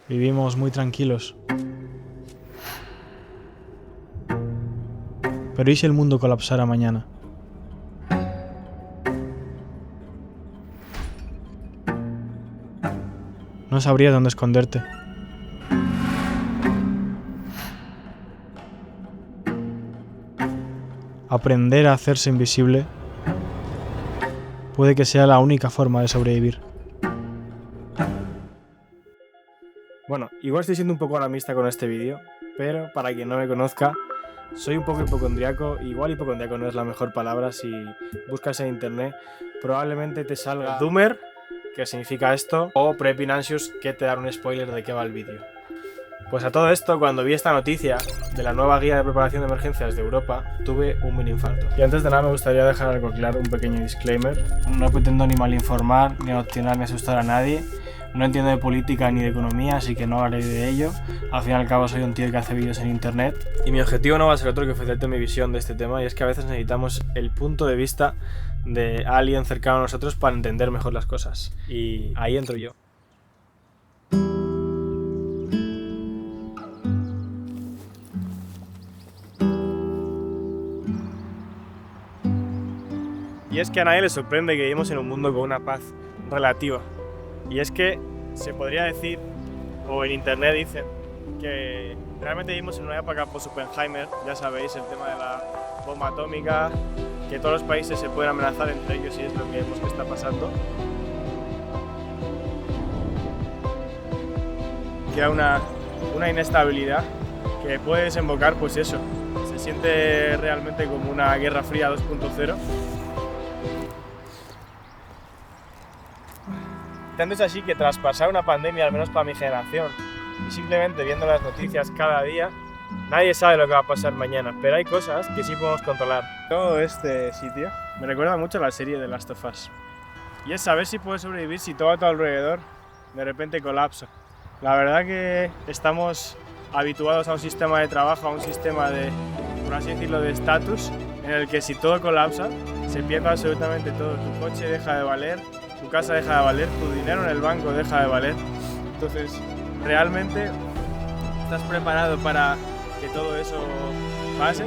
Vivimos muy tranquilos. Pero ¿y si el mundo colapsara mañana? No sabrías dónde esconderte. Aprender a hacerse invisible puede que sea la única forma de sobrevivir. Bueno, igual estoy siendo un poco alarmista con este vídeo, pero para quien no me conozca, soy un poco hipocondriaco. Igual hipocondriaco no es la mejor palabra. Si buscas en internet, probablemente te salga Doomer, que significa esto, o Prepping Anxious, que te da un spoiler de qué va el vídeo. Pues a todo esto, cuando vi esta noticia de la nueva guía de preparación de emergencias de Europa, tuve un mini infarto. Y antes de nada me gustaría dejar algo claro, un pequeño disclaimer. No pretendo ni malinformar, ni adoctrinar, ni asustar a nadie. No entiendo de política ni de economía, así que no hablaré de ello. Al fin y al cabo soy un tío que hace vídeos en internet. Y mi objetivo no va a ser otro que ofrecerte mi visión de este tema, y es que a veces necesitamos el punto de vista de alguien cercano a nosotros para entender mejor las cosas. Y ahí entro yo. Y es que a nadie le sorprende que vivimos en un mundo con una paz relativa. Y es que se podría decir, o en internet dicen, que realmente vivimos en una época post-Oppenheimer. Ya sabéis, el tema de la bomba atómica, que todos los países se pueden amenazar entre ellos, y es lo que vemos que está pasando. Queda una inestabilidad que puede desembocar, pues eso, se siente realmente como una Guerra Fría 2.0. Tanto es así que tras pasar una pandemia, al menos para mi generación, y simplemente viendo las noticias cada día, nadie sabe lo que va a pasar mañana, pero hay cosas que sí podemos controlar. Todo este sitio me recuerda mucho a la serie de Last of Us. Y es saber si puedes sobrevivir si todo a tu alrededor de repente colapsa. La verdad que estamos habituados a un sistema de trabajo, a un sistema de, por así decirlo, de estatus, en el que si todo colapsa, se pierde absolutamente todo. Tu coche deja de valer, tu casa deja de valer, tu dinero en el banco deja de valer. Entonces, ¿realmente estás preparado para que todo eso pase?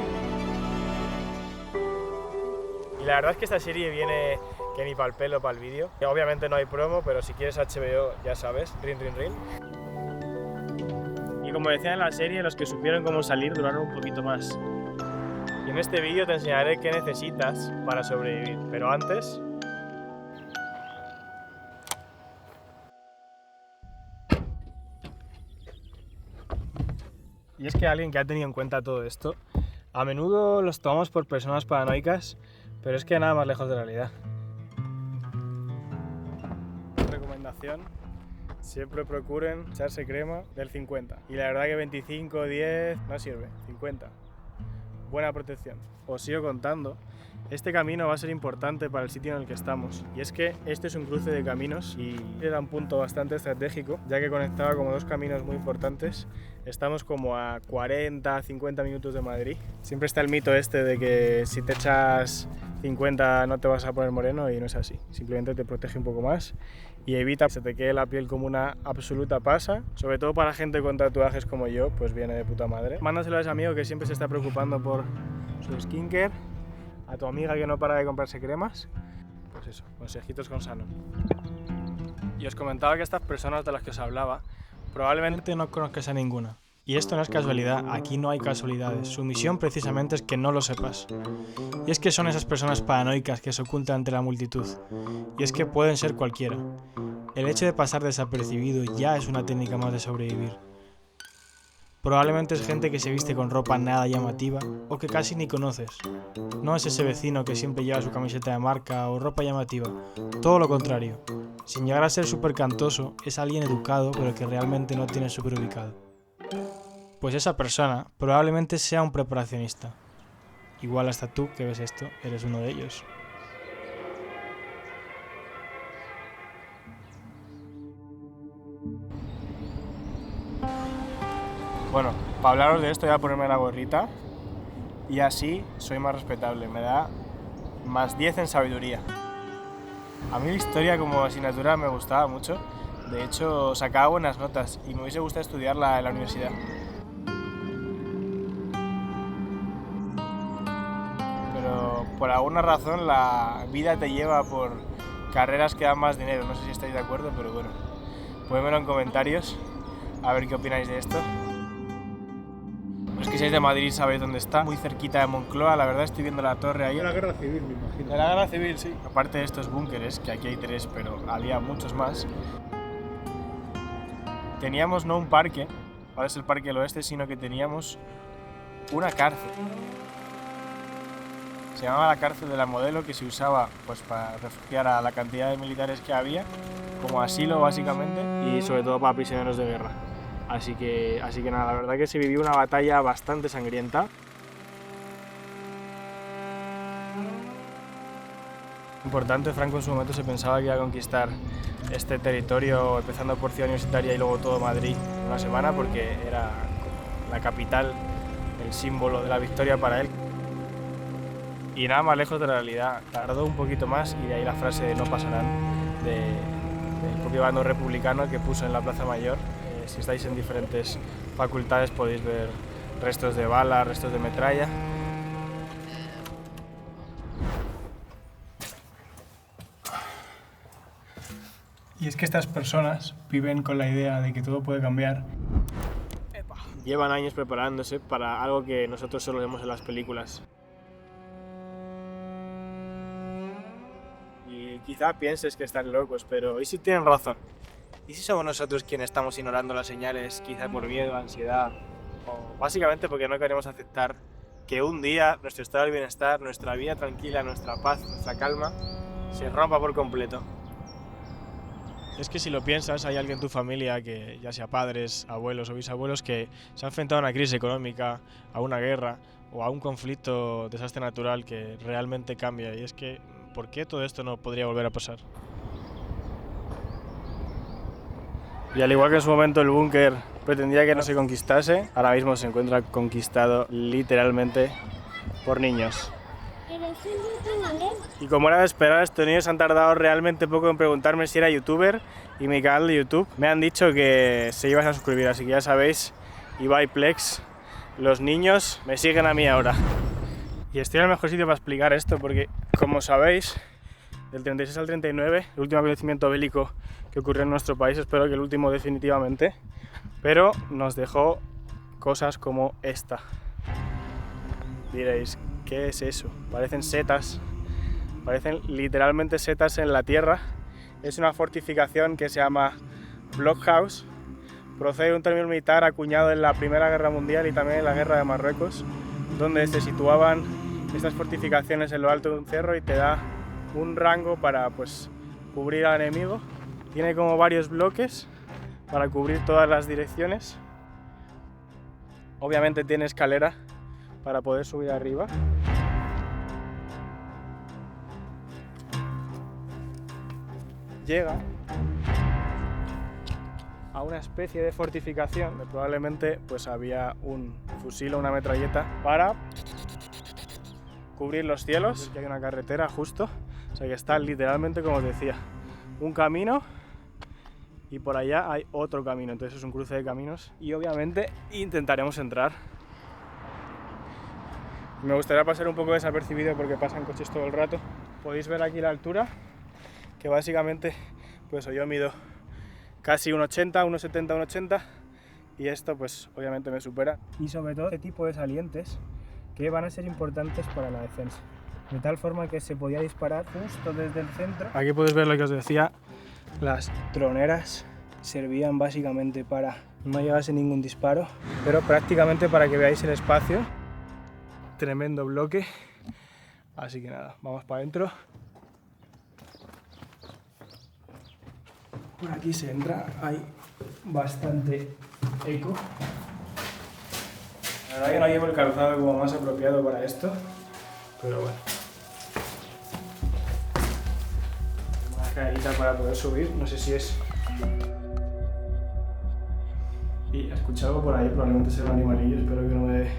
Y la verdad es que esta serie viene que ni para el pelo para el vídeo. Obviamente no hay promo, pero si quieres HBO, ya sabes, rin rin rin. Y como decía en la serie, los que supieron cómo salir duraron un poquito más. Y en este vídeo te enseñaré qué necesitas para sobrevivir, pero antes... Y es que alguien que ha tenido en cuenta todo esto, a menudo los tomamos por personas paranoicas, pero es que nada más lejos de la realidad. Recomendación: siempre procuren echarse crema del 50. Y la verdad que 25, 10 no sirve, 50. Buena protección. Os sigo contando. Este camino va a ser importante para el sitio en el que estamos, y es que este es un cruce de caminos y era un punto bastante estratégico, ya que conectaba como dos caminos muy importantes. Estamos como a 40-50 minutos de Madrid. Siempre está el mito este de que si te echas 50 no te vas a poner moreno, y no es así. Simplemente te protege un poco más y evita que se te quede la piel como una absoluta pasa. Sobre todo para gente con tatuajes como yo, pues viene de puta madre. Mándaselo a ese amigo que siempre se está preocupando por su skincare, a tu amiga que no para de comprarse cremas. Pues eso, consejitos con Sano. Y os comentaba que estas personas de las que os hablaba probablemente no conozcas a ninguna. Y esto no es casualidad, aquí no hay casualidades. Su misión precisamente es que no lo sepas. Y es que son esas personas paranoicas que se ocultan ante la multitud. Y es que pueden ser cualquiera. El hecho de pasar desapercibido ya es una técnica más de sobrevivir. Probablemente es gente que se viste con ropa nada llamativa o que casi ni conoces. No es ese vecino que siempre lleva su camiseta de marca o ropa llamativa. Todo lo contrario. Sin llegar a ser súper cantoso, es alguien educado pero que realmente no tiene súper ubicado. Pues esa persona probablemente sea un preparacionista. Igual hasta tú que ves esto, eres uno de ellos. Bueno, para hablaros de esto voy a ponerme la gorrita y así soy más respetable, me da más 10 en sabiduría. A mí la historia como asignatura me gustaba mucho, De hecho, sacaba buenas notas y me hubiese gustado estudiarla en la universidad. Pero por alguna razón la vida te lleva por carreras que dan más dinero. No sé si estáis de acuerdo, pero bueno. Ponedmelo en comentarios a ver qué opináis de esto. Los que seáis de Madrid sabéis dónde está, muy cerquita de Moncloa. La verdad estoy viendo la torre ahí. De la guerra civil, me imagino. De la guerra civil, sí. Aparte de estos búnkeres, que aquí hay 3, pero había muchos más. Teníamos no un parque, ahora es el Parque del Oeste, sino que teníamos una cárcel. Se llamaba la cárcel de la Modelo, que se usaba pues para refugiar a la cantidad de militares que había, como asilo básicamente, y sobre todo para prisioneros de guerra. Así que nada, la verdad que se vivió una batalla bastante sangrienta. Importante, Franco en su momento se pensaba que iba a conquistar este territorio empezando por Ciudad Universitaria y luego todo Madrid en una semana, porque era la capital, el símbolo de la victoria para él. Y nada más lejos de la realidad, tardó un poquito más y de ahí la frase de no pasarán del propio bando republicano que puso en la Plaza Mayor. Si estáis en diferentes facultades podéis ver restos de bala, restos de metralla. Y es que estas personas viven con la idea de que todo puede cambiar. Llevan años preparándose para algo que nosotros solo vemos en las películas. Y quizá pienses que están locos, pero ¿y si tienen razón? ¿Y si somos nosotros quienes estamos ignorando las señales, quizá por miedo, ansiedad, o básicamente porque no queremos aceptar que un día nuestro estado de bienestar, nuestra vida tranquila, nuestra paz, nuestra calma, se rompa por completo? Es que si lo piensas, hay alguien en tu familia, que ya sea padres, abuelos o bisabuelos, que se ha enfrentado a una crisis económica, a una guerra o a un conflicto, desastre natural que realmente cambia. Y es que, ¿por qué todo esto no podría volver a pasar? Y al igual que en su momento el búnker pretendía que no se conquistase, ahora mismo se encuentra conquistado literalmente por niños. Y como era de esperar, estos niños han tardado realmente poco en preguntarme si era youtuber, y mi canal de YouTube me han dicho que se iban a suscribir, así que ya sabéis, Ibai Plex, los niños me siguen a mí ahora. Y estoy en el mejor sitio para explicar esto porque, como sabéis, del 36 al 39, el último acontecimiento bélico que ocurrió en nuestro país, espero que el último definitivamente, pero nos dejó cosas como esta. Diréis, ¿qué es eso? Parecen setas, parecen literalmente setas en la tierra. Es una fortificación que se llama Blockhouse, procede de un término militar acuñado en la Primera Guerra Mundial y también en la Guerra de Marruecos, donde se situaban estas fortificaciones en lo alto de un cerro y te da un rango para pues cubrir al enemigo. Tiene como varios bloques para cubrir todas las direcciones. Obviamente tiene escalera para poder subir arriba. Llega a una especie de fortificación donde probablemente pues había un fusil o una metralleta para cubrir los cielos. Aquí hay una carretera justo, o sea que está literalmente, como os decía, un camino y por allá hay otro camino, entonces es un cruce de caminos y obviamente intentaremos entrar. Me gustaría pasar un poco desapercibido porque pasan coches todo el rato. Podéis ver aquí la altura, que básicamente pues yo mido casi 1,80, 1,70, 1,80 y esto pues obviamente me supera. Y sobre todo este tipo de salientes que van a ser importantes para la defensa, de tal forma que se podía disparar justo desde el centro. Aquí podéis ver lo que os decía, las troneras servían básicamente para no llevarse ningún disparo, pero prácticamente para que veáis el espacio. Tremendo bloque, así que nada, vamos para adentro. Por aquí se entra, hay bastante eco. La verdad que no llevo el calzado como más apropiado para esto, pero bueno. Tengo una escalerita para poder subir, no sé si es... Y escuché algo por ahí, probablemente sea un animalillo, espero que no me dé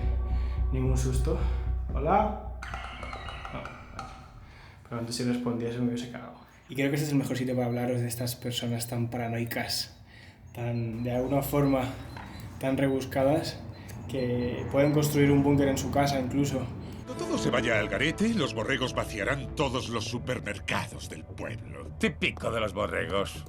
ningún susto. ¿Hola? No. Pero antes si respondiese me hubiese cagado. Y creo que este es el mejor sitio para hablaros de estas personas tan paranoicas, tan, de alguna forma, tan rebuscadas, que pueden construir un búnker en su casa incluso. Cuando todo se vaya al garete, los borregos vaciarán todos los supermercados del pueblo. Típico de los borregos.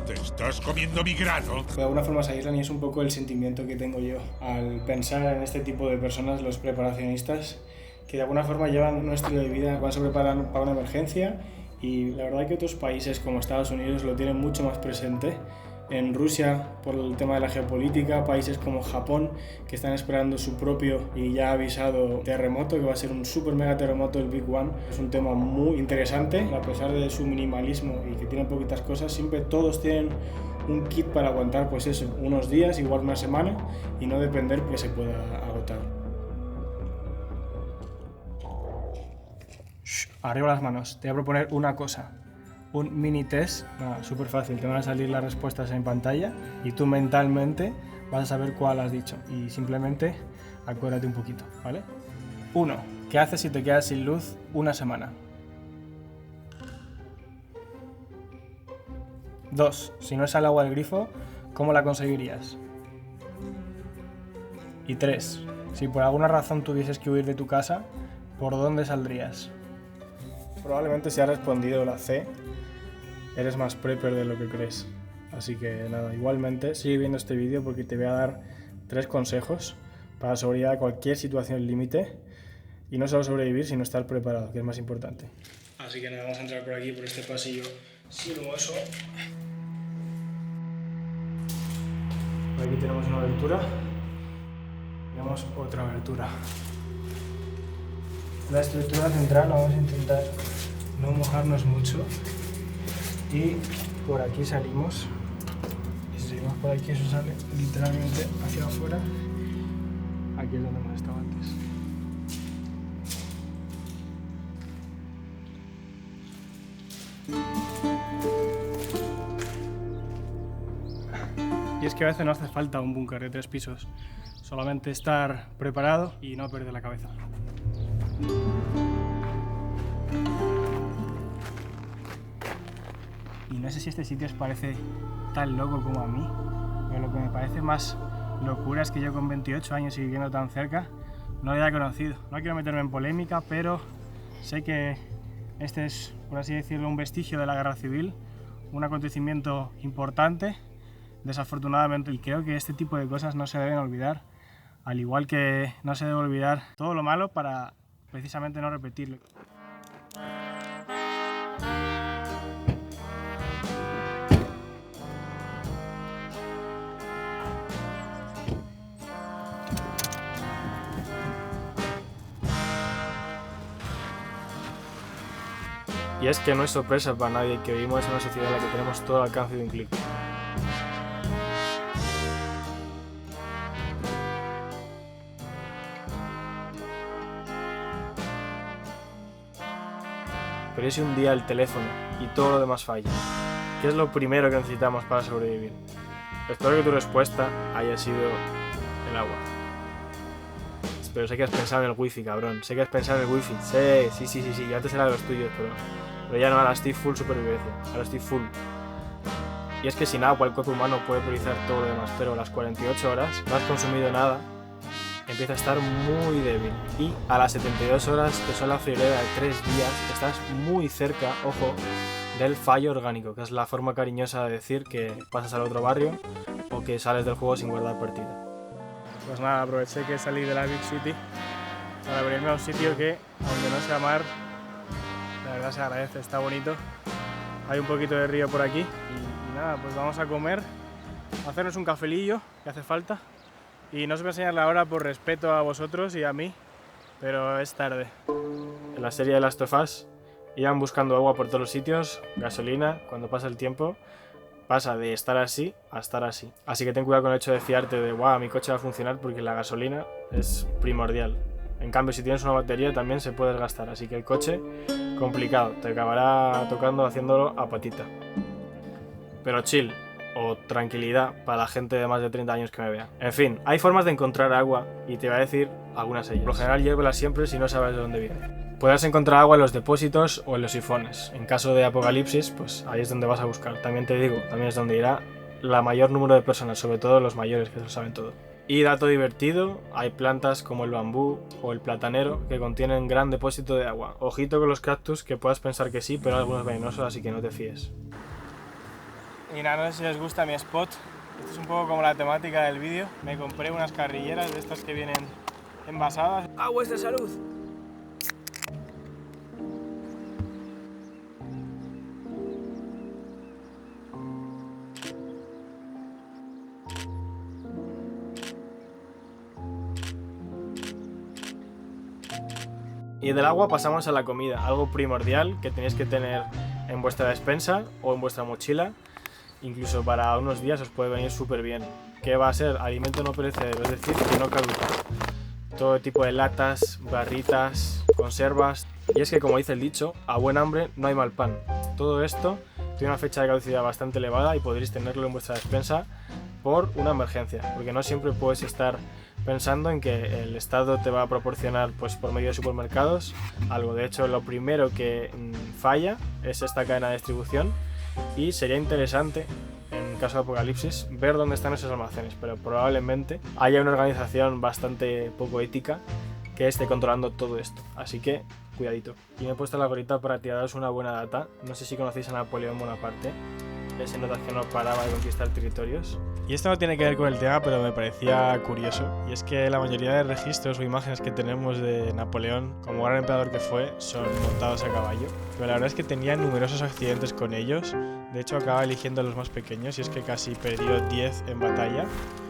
¿Te estás comiendo mi grano? De alguna forma se aíslan y es un poco el sentimiento que tengo yo al pensar en este tipo de personas, los preparacionistas, que de alguna forma llevan un estilo de vida, van a preparar para una emergencia, y la verdad que otros países como Estados Unidos lo tienen mucho más presente. En Rusia, por el tema de la geopolítica, países como Japón, que están esperando su propio y ya avisado terremoto, que va a ser un super mega terremoto, el Big One. Es un tema muy interesante, a pesar de su minimalismo y que tienen poquitas cosas, siempre todos tienen un kit para aguantar, pues eso, unos días, igual una semana, y no depender que se pueda agotar. Arriba las manos, te voy a proponer una cosa. Un mini test, súper fácil, te van a salir las respuestas en pantalla y tú mentalmente vas a saber cuál has dicho y simplemente acuérdate un poquito, ¿vale? 1. ¿Qué haces si te quedas sin luz una semana? 2. Si no sale agua del grifo, ¿cómo la conseguirías? Y 3. Si por alguna razón tuvieses que huir de tu casa, ¿por dónde saldrías? Probablemente si has respondido la C, eres más prepper de lo que crees. Así que nada, igualmente sigue viendo este vídeo porque te voy a dar 3 consejos para sobrevivir a cualquier situación límite, y no solo sobrevivir, sino estar preparado, que es más importante. Así que nada, vamos a entrar por aquí, por este pasillo sinuoso. Por aquí tenemos una abertura, tenemos otra abertura. La estructura central vamos a intentar no mojarnos mucho. Y por aquí salimos, y si seguimos por aquí eso sale literalmente hacia afuera. Aquí es donde hemos estado antes. Y es que a veces no hace falta un búnker de 3 pisos, solamente estar preparado y no perder la cabeza. Y no sé si este sitio os parece tan loco como a mí, pero lo que me parece más locura es que yo con 28 años y viviendo tan cerca no lo había conocido. No quiero meterme en polémica, pero sé que este es, por así decirlo, un vestigio de la guerra civil, un acontecimiento importante, desafortunadamente, y creo que este tipo de cosas no se deben olvidar, al igual que no se debe olvidar todo lo malo para precisamente no repetirlo. Y es que no es sorpresa para nadie que vivimos en una sociedad en la que tenemos todo al alcance de un clic. Pero ¿y si un día el teléfono y todo lo demás falla? ¿Qué es lo primero que necesitamos para sobrevivir? Espero que tu respuesta haya sido el agua. Pero sé que has pensado en el wifi, cabrón. Sé que has pensado en el wifi. Sí. Yo antes era de los tuyos, pero ya no, ahora estoy full supervivencia. Ahora estoy full. Y es que sin agua el cuerpo humano puede priorizar todo lo demás, pero a las 48 horas no has consumido nada, empieza a estar muy débil. Y a las 72 horas, que son la friolera de 3 días, estás muy cerca, ojo, del fallo orgánico, que es la forma cariñosa de decir que pasas al otro barrio o que sales del juego sin guardar partida. Pues nada, aproveché que salí de la Big City para venirme a un sitio que, aunque no sea mar, la verdad se agradece, está bonito. Hay un poquito de río por aquí y nada, pues vamos a comer, a hacernos un cafelillo que hace falta. Y no os voy a enseñar la hora por respeto a vosotros y a mí, pero es tarde. En la serie de Last of Us iban buscando agua por todos los sitios, gasolina, cuando pasa el tiempo pasa de estar así a estar así. Así que ten cuidado con el hecho de fiarte de wow, mi coche va a funcionar, porque la gasolina es primordial. En cambio, si tienes una batería también se puede desgastar, así que el coche, complicado, te acabará tocando haciéndolo a patita. Pero chill, o tranquilidad para la gente de más de 30 años que me vea. En fin, hay formas de encontrar agua y te voy a decir algunas de ellas. Por lo general, llévala siempre si no sabes de dónde viene. Podrás encontrar agua en los depósitos o en los sifones. En caso de apocalipsis, pues ahí es donde vas a buscar. También te digo, también es donde irá la mayor número de personas, sobre todo los mayores que lo saben todo. Y dato divertido, hay plantas como el bambú o el platanero que contienen gran depósito de agua. Ojito con los cactus, que puedas pensar que sí, pero algunos venenosos, así que no te fíes. Y nada, no sé si les gusta mi spot. Esto es un poco como la temática del vídeo. Me compré unas carrilleras de estas que vienen envasadas. ¡A vuestra salud! Y del agua pasamos a la comida, algo primordial que tenéis que tener en vuestra despensa o en vuestra mochila. Incluso para unos días os puede venir súper bien. ¿Qué va a ser? Alimento no perecedero, es decir, que no caduca. Todo tipo de latas, barritas, conservas. Y es que, como dice el dicho, a buen hambre no hay mal pan. Todo esto tiene una fecha de caducidad bastante elevada y podréis tenerlo en vuestra despensa por una emergencia, porque no siempre puedes estar pensando en que el Estado te va a proporcionar, pues por medio de supermercados, algo. De hecho, lo primero que falla es esta cadena de distribución y sería interesante, en caso de apocalipsis, ver dónde están esos almacenes, pero probablemente haya una organización bastante poco ética que esté controlando todo esto, así que cuidadito. Y me he puesto la gorrita para tiraros una buena data. No sé si conocéis a Napoleón Bonaparte, ese notas que no paraba de conquistar territorios. Y esto no tiene que ver con el tema, pero me parecía curioso. Y es que la mayoría de registros o imágenes que tenemos de Napoleón, como gran emperador que fue, son montados a caballo. Pero la verdad es que tenía numerosos accidentes con ellos. De hecho, acaba eligiendo a los más pequeños y es que casi perdió 10 en batalla.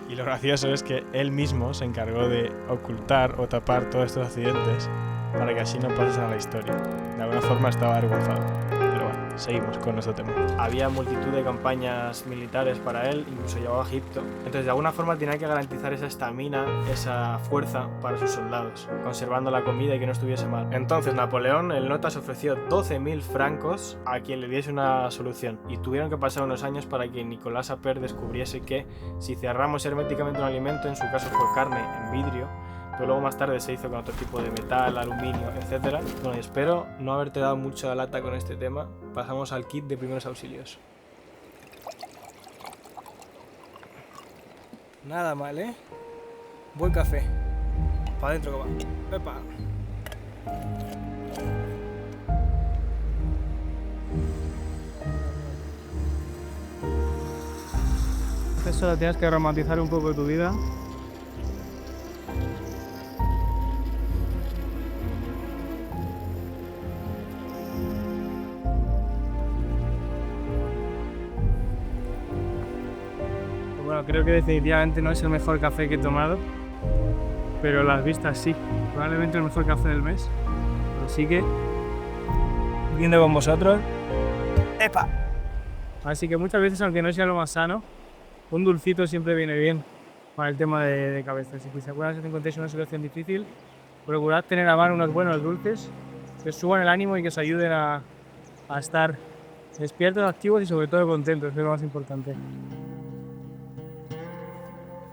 Y lo gracioso es que él mismo se encargó de ocultar o tapar todos estos accidentes para que así no pasasen a la historia. De alguna forma estaba avergonzado. Pero bueno, seguimos con nuestro tema. Había multitud de campañas militares para él, incluso llegó a Egipto. Entonces, de alguna forma tenía que garantizar esa estamina, esa fuerza para sus soldados, conservando la comida y que no estuviese mal. Entonces, Napoleón, el Notas, ofreció 12.000 francos a quien le diese una solución. Y tuvieron que pasar unos años para que Nicolás Appert descubriese que si cerramos herméticamente un alimento, en su caso fue carne en vidrio, pero luego más tarde se hizo con otro tipo de metal, aluminio, etc. Bueno, espero no haberte dado mucha lata con este tema. Pasamos al kit de primeros auxilios. Nada mal, ¿eh? Buen café. Para adentro que va. ¡Epa! Eso tienes que romantizar un poco de tu vida. Bueno, creo que definitivamente no es el mejor café que he tomado, pero las vistas sí, probablemente el mejor café del mes. Así que, viendo con vosotros, ¡epa! Así que muchas veces, aunque no sea lo más sano, un dulcito siempre viene bien para el tema de cabeza. Si os acuerdan, si os encontréis en una situación difícil, procurad tener a mano unos buenos dulces que os suban el ánimo y que os ayuden a estar despiertos, activos y sobre todo contentos, que es lo más importante.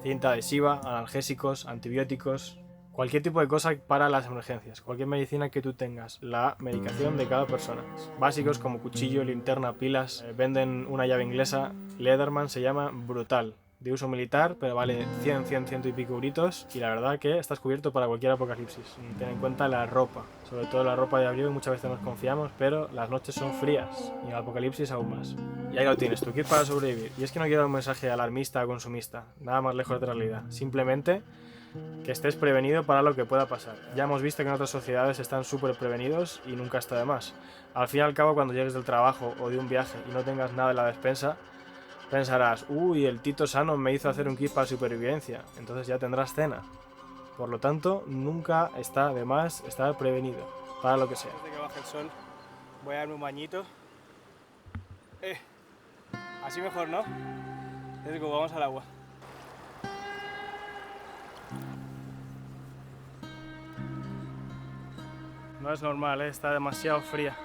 Cinta adhesiva, analgésicos, antibióticos, cualquier tipo de cosa para las emergencias, cualquier medicina que tú tengas, la medicación de cada persona. Básicos como cuchillo, linterna, pilas, venden una llave inglesa, Leatherman, se llama brutal, de uso militar, pero vale 100 y pico euritos y la verdad que estás cubierto para cualquier apocalipsis. Y ten en cuenta la ropa, sobre todo la ropa de abrigo, muchas veces nos confiamos, pero las noches son frías y el apocalipsis aún más. Y ahí lo tienes, tu kit para sobrevivir. Y es que no quiero un mensaje alarmista o consumista, nada más lejos de la realidad, simplemente que estés prevenido para lo que pueda pasar. Ya hemos visto que en otras sociedades están súper prevenidos y nunca está de más. Al fin y al cabo, cuando llegues del trabajo o de un viaje y no tengas nada en la despensa, pensarás, uy, el Tito Sano me hizo hacer un kit para supervivencia, entonces ya tendrás cena. Por lo tanto, nunca está de más estar prevenido, para lo que sea. Antes de que baje el sol, voy a darme un bañito. Así mejor, ¿no? Let's go, vamos al agua. No es normal, está demasiado fría.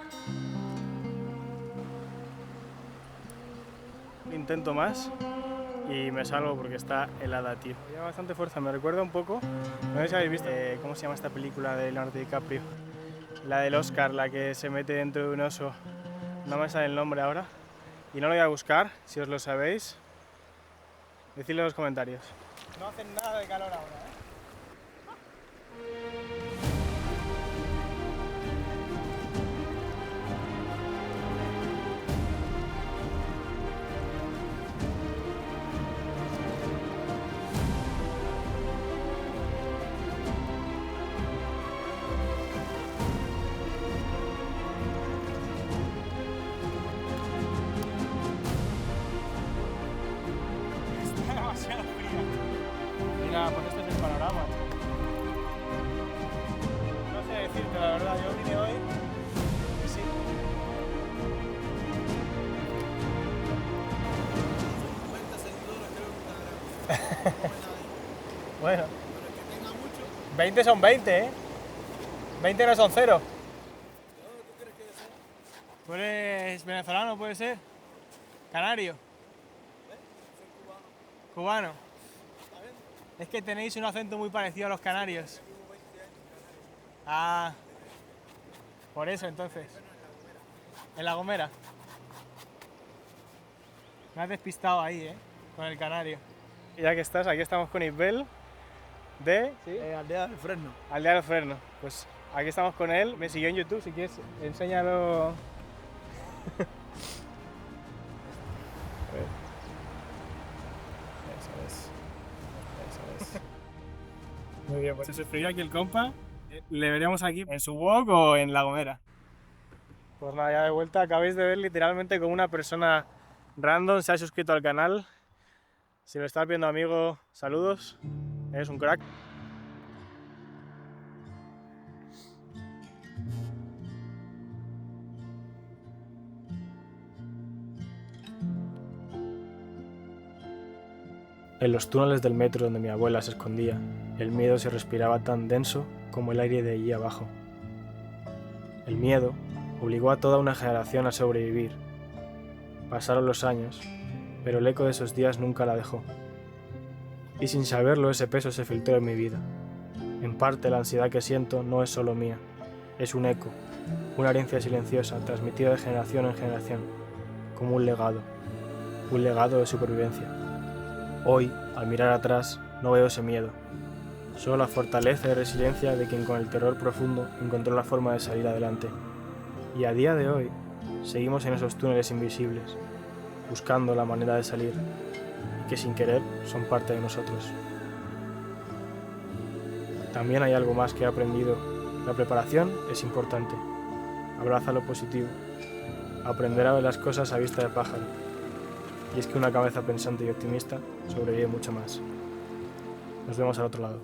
Intento más y me salgo porque está helada, tío. Lleva bastante fuerza, me recuerda un poco, no sé si habéis visto, ¿cómo se llama esta película de Leonardo DiCaprio? La del Oscar, la que se mete dentro de un oso. No me sale el nombre ahora. Y no lo voy a buscar, si os lo sabéis. Decidlo en los comentarios. No hacen nada de calor ahora, ¿eh? Está demasiado fría. Mira, pues este es el panorama. No sé decirte la verdad, yo vine hoy y sí. Bueno, 20 son 20, ¿eh? 20 no son 0. ¿Tú eres venezolano, puede ser? ¿Canario? ¿Cubano? Es que tenéis un acento muy parecido a los canarios. Ah, por eso entonces. En La Gomera. Me has despistado ahí, ¿eh? Con el canario. Ya que estás, aquí estamos con Isbel de Aldea del Fresno. Aldea del Fresno. Pues aquí estamos con él. Me siguió en YouTube, si quieres, enséñalo. Eso es. Muy bien, pues se suscribió aquí el compa. Le veríamos aquí en su wok o en La Gomera. Pues nada, ya de vuelta. Acabáis de ver literalmente como una persona random se ha suscrito al canal. Si lo estás viendo, amigo, saludos. Eres un crack. En los túneles del metro donde mi abuela se escondía, el miedo se respiraba tan denso como el aire de allí abajo. El miedo obligó a toda una generación a sobrevivir. Pasaron los años, pero el eco de esos días nunca la dejó. Y sin saberlo, ese peso se filtró en mi vida. En parte, la ansiedad que siento no es solo mía, es un eco, una herencia silenciosa transmitida de generación en generación, como un legado de supervivencia. Hoy, al mirar atrás, no veo ese miedo, solo la fortaleza y resiliencia de quien con el terror profundo encontró la forma de salir adelante. Y a día de hoy, seguimos en esos túneles invisibles, buscando la manera de salir, y que sin querer son parte de nosotros. También hay algo más que he aprendido. La preparación es importante. Abraza lo positivo. Aprender a ver las cosas a vista de pájaro. Y es que una cabeza pensante y optimista sobrevive mucho más. Nos vemos al otro lado.